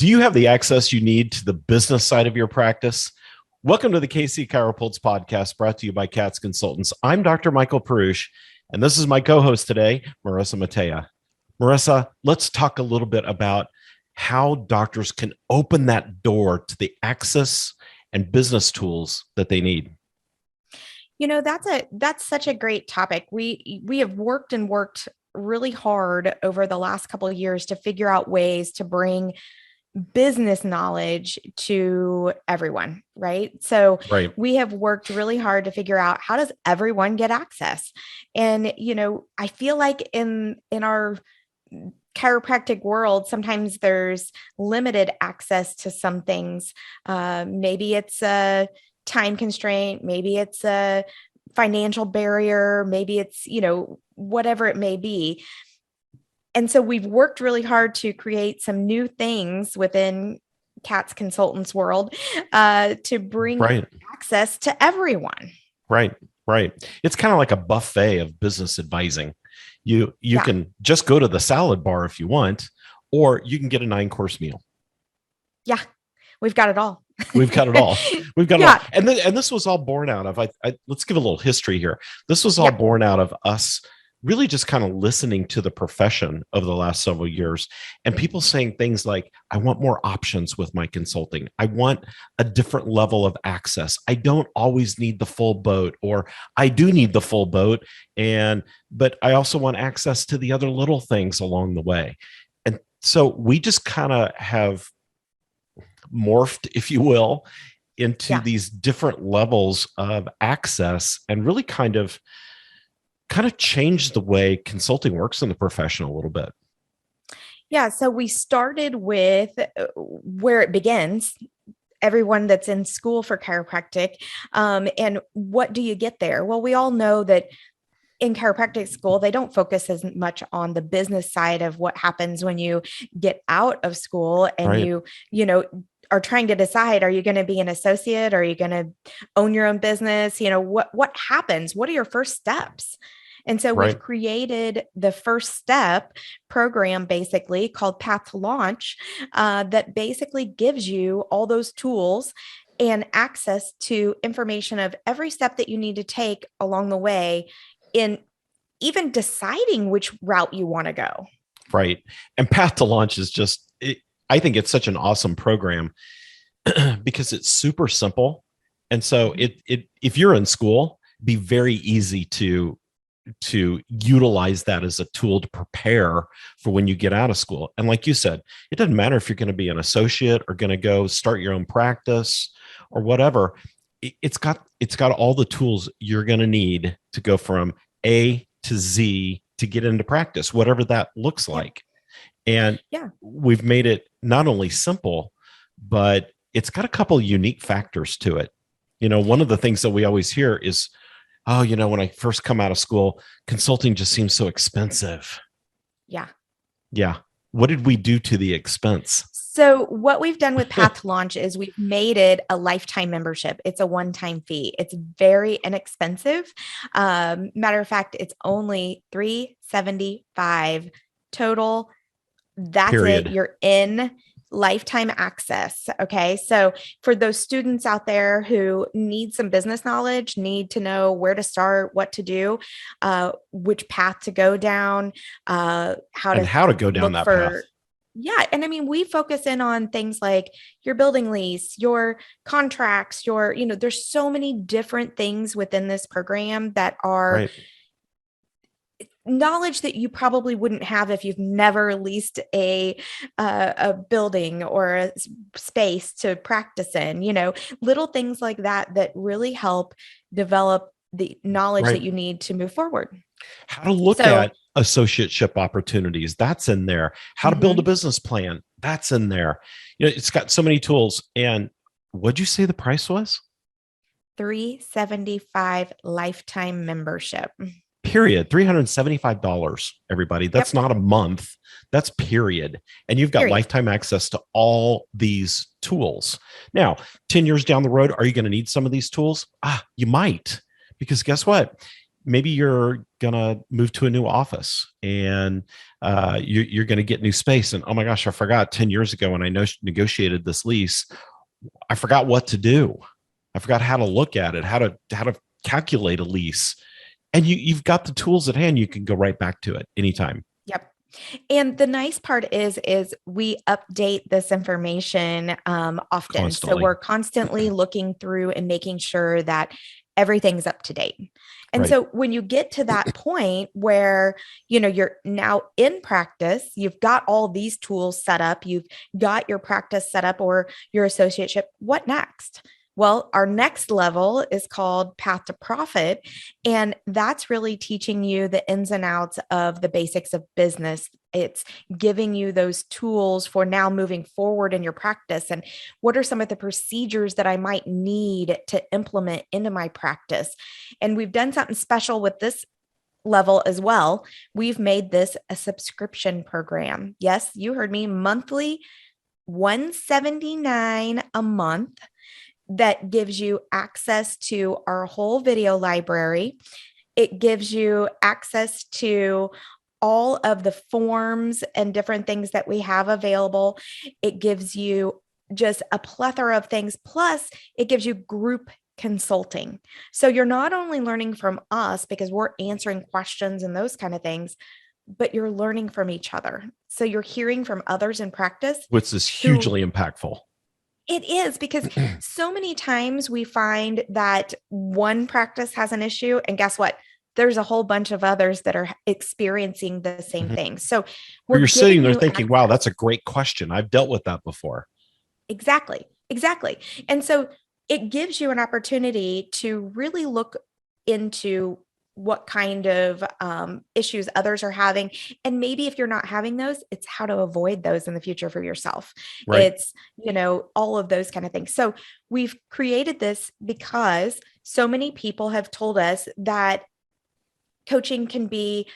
Do you have the access you need to the business side of your practice? Welcome to the KC CHIROpulse podcast, brought to you by CATS Consultants. I'm Dr. Michael Perush, and this is my co-host today, Marissa Matea. Marissa, let's talk a little bit about how doctors can open that door to the access and business tools that they need. You know, that's such a great topic. We have worked really hard over the last couple of years to figure out ways to bring business knowledge to everyone, right? So we have worked really hard to figure out, how does everyone get access? And, you know, I feel like in our chiropractic world, sometimes there's limited access to some things. Maybe it's a time constraint, maybe it's a financial barrier, maybe it's, you know, whatever it may be. And so we've worked really hard to create some new things within CATS Consultants world to bring access to everyone. Right. It's kind of like a buffet of business advising. You can just go to the salad bar if you want, or you can get a 9-course meal. Yeah, we've got it all. We've got it all. We've got it all. And this was all born out of, let's give a little history here. This was all born out of us really just kind of listening to the profession over the last several years, and people saying things like, I want more options with my consulting. I want a different level of access. I don't always need the full boat, or I do need the full boat. But I also want access to the other little things along the way. And so we just kind of have morphed, if you will, into these different levels of access, and really kind of changed the way consulting works in the profession a little bit. Yeah. So we started with where it begins, everyone that's in school for chiropractic. And what do you get there? Well, we all know that in chiropractic school, they don't focus as much on the business side of what happens when you get out of school and you know, are trying to decide, are you going to be an associate? Are you going to own your own business? You know, what happens? What are your first steps? And so we've created the first step program, basically called Path to Launch, that basically gives you all those tools and access to information of every step that you need to take along the way in even deciding which route you want to go. Right. And Path to Launch is just, I think it's such an awesome program because it's super simple. And so if you're in school, it'd be very easy to utilize that as a tool to prepare for when you get out of school. And like you said, it doesn't matter if you're going to be an associate or going to go start your own practice or whatever. It's got all the tools you're going to need to go from A to Z to get into practice, whatever that looks like. And we've made it not only simple, but it's got a couple of unique factors to it. You know, one of the things that we always hear is, oh, you know, when I first come out of school, consulting just seems so expensive. Yeah. What did we do to the expense? So what we've done with Path to Launch is we've made it a lifetime membership. It's a one-time fee. It's very inexpensive. Matter of fact, it's only $375 total. That's it. You're in lifetime access. Okay. So for those students out there who need some business knowledge, need to know where to start, what to do, which path to go down, how to go down that path. Yeah. And I mean, we focus in on things like your building lease, your contracts, there's so many different things within this program that are knowledge that you probably wouldn't have if you've never leased a building or a space to practice in, little things like that really help develop the knowledge that you need to move forward. How to look at associateship opportunities, that's in there. How to build a business plan, that's in there. It's got so many tools. And what'd you say the price was? $375 lifetime membership. Period. $375, everybody. That's not a month. That's period. And you've got lifetime access to all these tools. Now, 10 years down the road, are you going to need some of these tools? You might, because guess what? maybe you're gonna move to a new office, and you're gonna get new space. And oh my gosh, I forgot 10 years ago when I negotiated this lease, I forgot what to do. I forgot how to look at it, how to calculate a lease. And you've got the tools at hand. You can go right back to it anytime. Yep. And the nice part is we update this information often. So Constantly. we're constantly looking through and making sure that everything's up to date. And Right. so when you get to that point where, you're now in practice, you've got all these tools set up, you've got your practice set up or your associateship, what next? Well, our next level is called Path to Profit. And that's really teaching you the ins and outs of the basics of business. It's giving you those tools for now moving forward in your practice. And what are some of the procedures that I might need to implement into my practice? And we've done something special with this level as well. We've made this a subscription program. Yes, you heard me, monthly, $179 a month. That gives you access to our whole video library. It gives you access to all of the forms and different things that we have available. It gives you just a plethora of things. Plus, it gives you group consulting. So you're not only learning from us because we're answering questions and those kind of things, but you're learning from each other. So you're hearing from others in practice, Which is hugely impactful. it is, because so many times we find that one practice has an issue, and guess what? There's a whole bunch of others that are experiencing the same thing. So You're sitting there thinking, wow, access. that's a great question. I've dealt with that before. Exactly. Exactly. And so it gives you an opportunity to really look into what kind of issues others are having. And maybe if you're not having those, it's how to avoid those in the future for yourself. Right. It's, all of those kind of things. So we've created this because so many people have told us that coaching can be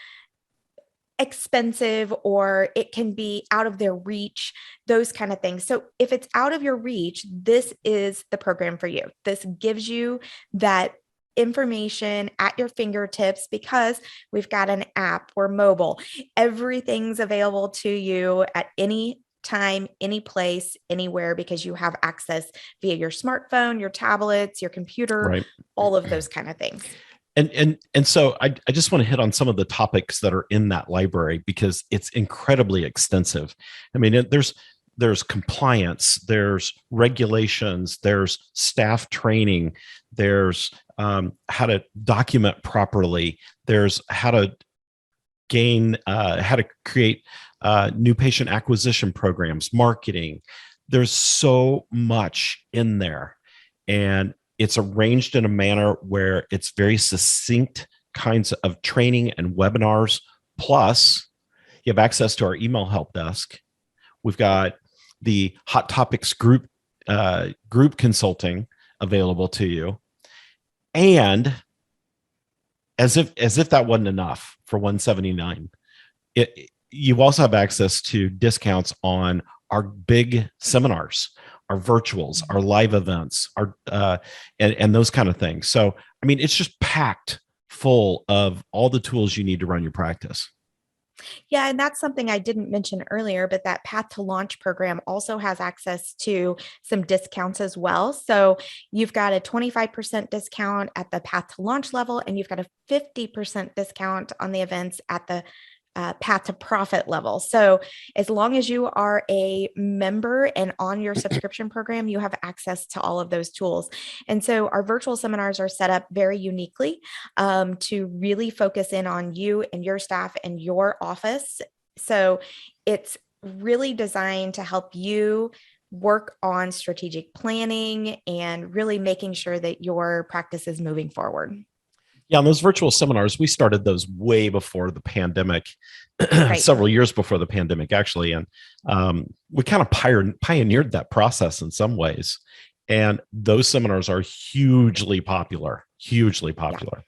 expensive or it can be out of their reach, those kind of things. So if it's out of your reach, this is the program for you. This gives you that information at your fingertips because we've got an app, we're mobile. Everything's available to you at any time, any place, anywhere, because you have access via your smartphone, your tablets, your computer, Right. all of those kind of things. And so I just want to hit on some of the topics that are in that library because it's incredibly extensive. I mean, there's compliance, there's regulations, there's staff training, there's how to document properly, there's how to create new patient acquisition programs, marketing. There's so much in there, and it's arranged in a manner where it's very succinct kinds of training and webinars. Plus, you have access to our email help desk. We've got the hot topics group consulting available to you. And as if that wasn't enough for $179, you also have access to discounts on our big seminars, our virtuals, our live events, and those kind of things. So, I mean, it's just packed full of all the tools you need to run your practice. Yeah, and that's something I didn't mention earlier, but that Path to Launch program also has access to some discounts as well. So you've got a 25% discount at the Path to Launch level, and you've got a 50% discount on the events at the Path to Profit level. So as long as you are a member and on your subscription program, you have access to all of those tools. And so our virtual seminars are set up very uniquely to really focus in on you and your staff and your office. So it's really designed to help you work on strategic planning and really making sure that your practice is moving forward. Yeah, on those virtual seminars, we started those way before the pandemic, Right. several years before the pandemic, actually. And we kind of pioneered that process in some ways. And those seminars are hugely popular, hugely popular.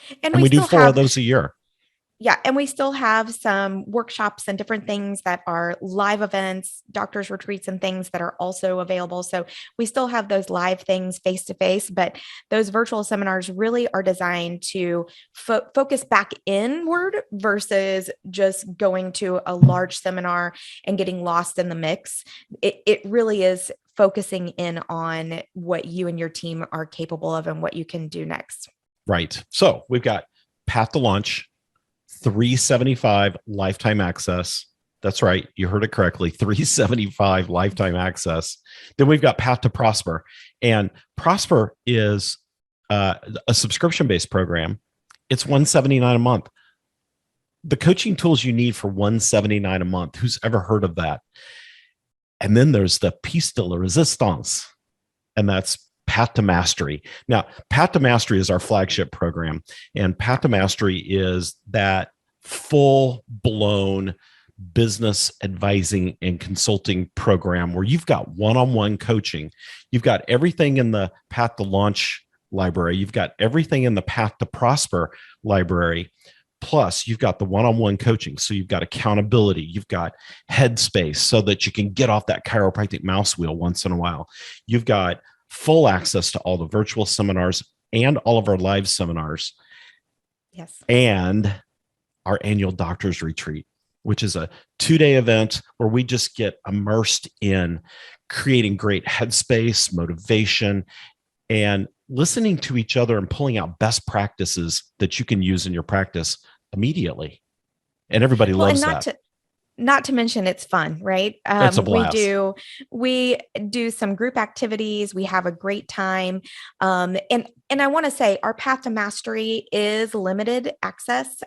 Yeah. And And we we do still 4 of have those a year. Yeah, and we still have some workshops and different things that are live events, doctors retreats and things that are also available. So we still have those live things face to face, but those virtual seminars really are designed to focus back inward versus just going to a large seminar and getting lost in the mix. It really is focusing in on what you and your team are capable of and what you can do next. Right. So we've got Path to Launch, 375 lifetime access. That's right. You heard it correctly. 375 lifetime access. Then we've got Path to Prosper. And Prosper is a subscription-based program. It's $179 a month. The coaching tools you need for $179 a month. Who's ever heard of that? And then there's the Piece de la Resistance, and that's Path to Mastery. Now, Path to Mastery is our flagship program, and Path to Mastery is that full-blown business advising and consulting program where you've got one-on-one coaching. You've got everything in the Path to Launch library. You've got everything in the Path to Prosper library. Plus, you've got the one-on-one coaching. So you've got accountability. You've got headspace so that you can get off that chiropractic mouse wheel once in a while. You've got full access to all the virtual seminars and all of our live seminars. Yes. And our annual doctor's retreat, which is a 2-day event where we just get immersed in creating great headspace, motivation, and listening to each other and pulling out best practices that you can use in your practice immediately. And everybody loves that. Not to mention it's fun, right? It's a blast. We do some group activities. We have a great time. And I want to say our Path to Mastery is limited access,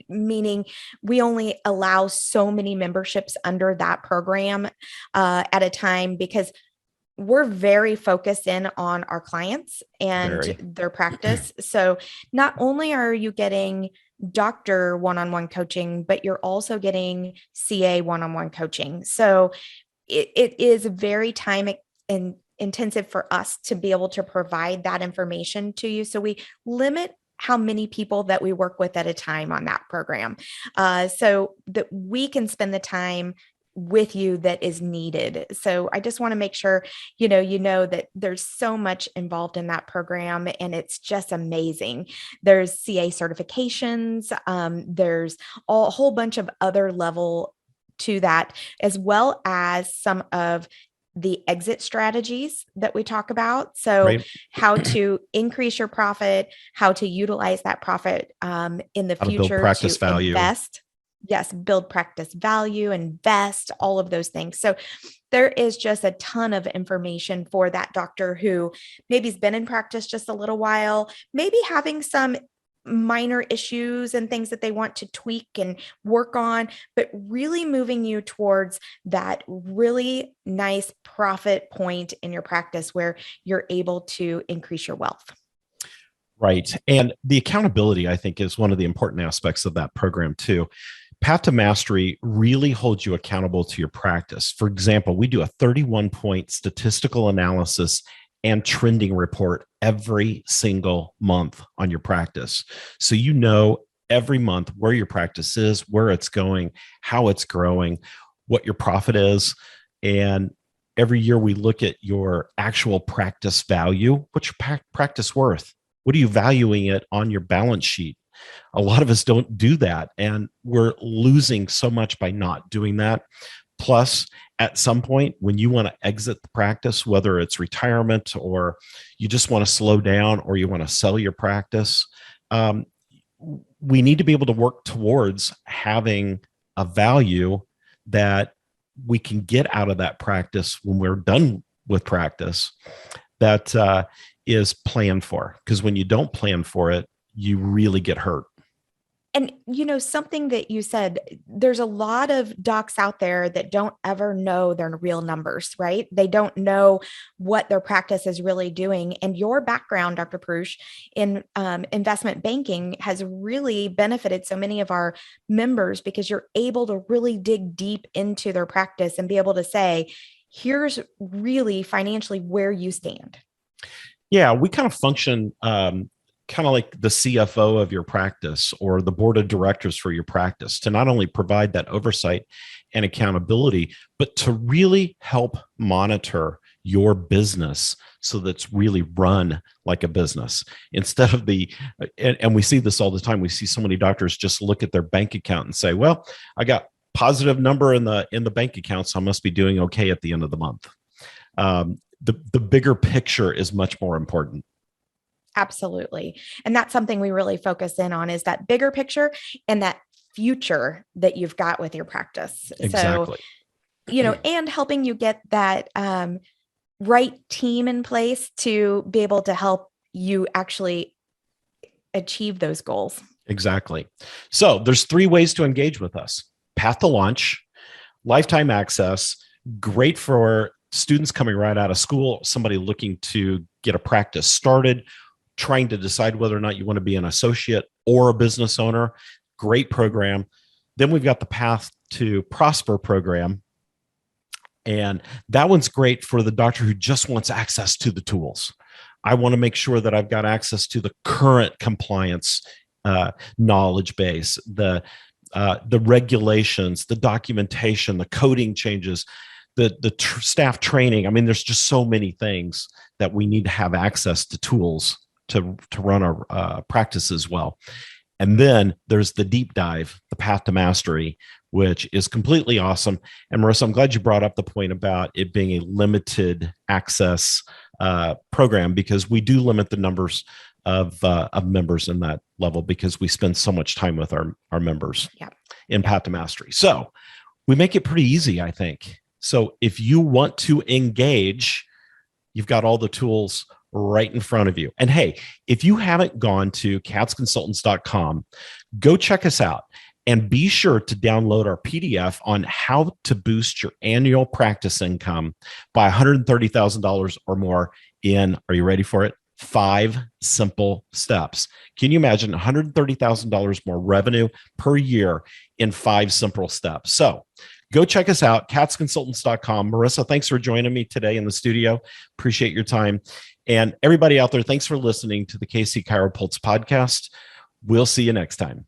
meaning we only allow so many memberships under that program at a time, because we're very focused in on our clients and their practice. So not only are you getting doctor one-on-one coaching, but you're also getting CA one-on-one coaching. So it is very time and intensive for us to be able to provide that information to you. So we limit how many people that we work with at a time on that program, so that we can spend the time with you that is needed. So I just want to make sure, you know that there's so much involved in that program, and it's just amazing. There's CA certifications. There's a whole bunch of other level to that, as well as some of the exit strategies that we talk about. So how to increase your profit, how to utilize that profit in the future to invest. Yes, build practice value, invest, all of those things. So there is just a ton of information for that doctor who maybe has been in practice just a little while, maybe having some minor issues and things that they want to tweak and work on, but really moving you towards that really nice profit point in your practice where you're able to increase your wealth. Right. And the accountability, I think, is one of the important aspects of that program too. Path to Mastery really holds you accountable to your practice. For example, we do a 31-point statistical analysis and trending report every single month on your practice. So you know every month where your practice is, where it's going, how it's growing, what your profit is. And every year we look at your actual practice value. What's your practice worth? What are you valuing it on your balance sheet? A lot of us don't do that, and we're losing so much by not doing that. Plus, at some point, when you want to exit the practice, whether it's retirement or you just want to slow down or you want to sell your practice, we need to be able to work towards having a value that we can get out of that practice when we're done with practice that is planned for. Because when you don't plan for it, you really get hurt. And, something that you said, there's a lot of docs out there that don't ever know their real numbers, right? They don't know what their practice is really doing. And your background, Dr. Prush, in investment banking has really benefited so many of our members, because you're able to really dig deep into their practice and be able to say, here's really financially where you stand. Yeah, we kind of function kind of like the CFO of your practice or the board of directors for your practice, to not only provide that oversight and accountability, but to really help monitor your business so that's really run like a business instead of and we see this all the time. We see so many doctors just look at their bank account and say, well, I got positive number in the bank account, so I must be doing okay at the end of the month. The bigger picture is much more important. Absolutely. And that's something we really focus in on, is that bigger picture and that future that you've got with your practice. Exactly. So, and helping you get that right team in place to be able to help you actually achieve those goals. Exactly. So there's 3 ways to engage with us: path to launch, lifetime access, great for students coming right out of school, somebody looking to get a practice started, trying to decide whether or not you want to be an associate or a business owner. Great program. Then we've got the Path to Prosper program. And that one's great for the doctor who just wants access to the tools. I want to make sure that I've got access to the current compliance knowledge base, the regulations, the documentation, the coding changes, the staff training. I mean, there's just so many things that we need to have access to tools to run our practices well. And then there's the deep dive, the Path to Mastery, which is completely awesome. And Marissa, I'm glad you brought up the point about it being a limited access program, because we do limit the numbers of members in that level because we spend so much time with our members in Path to Mastery. So we make it pretty easy, I think. So if you want to engage, you've got all the tools right in front of you. And hey, if you haven't gone to katzconsultants.com, go check us out and be sure to download our PDF on how to boost your annual practice income by $130,000 or more in, are you ready for it? 5 simple steps. Can you imagine $130,000 more revenue per year in 5 simple steps? So go check us out, katzconsultants.com. Marissa, thanks for joining me today in the studio. Appreciate your time. And everybody out there, thanks for listening to the KC CHIROpulse podcast. We'll see you next time.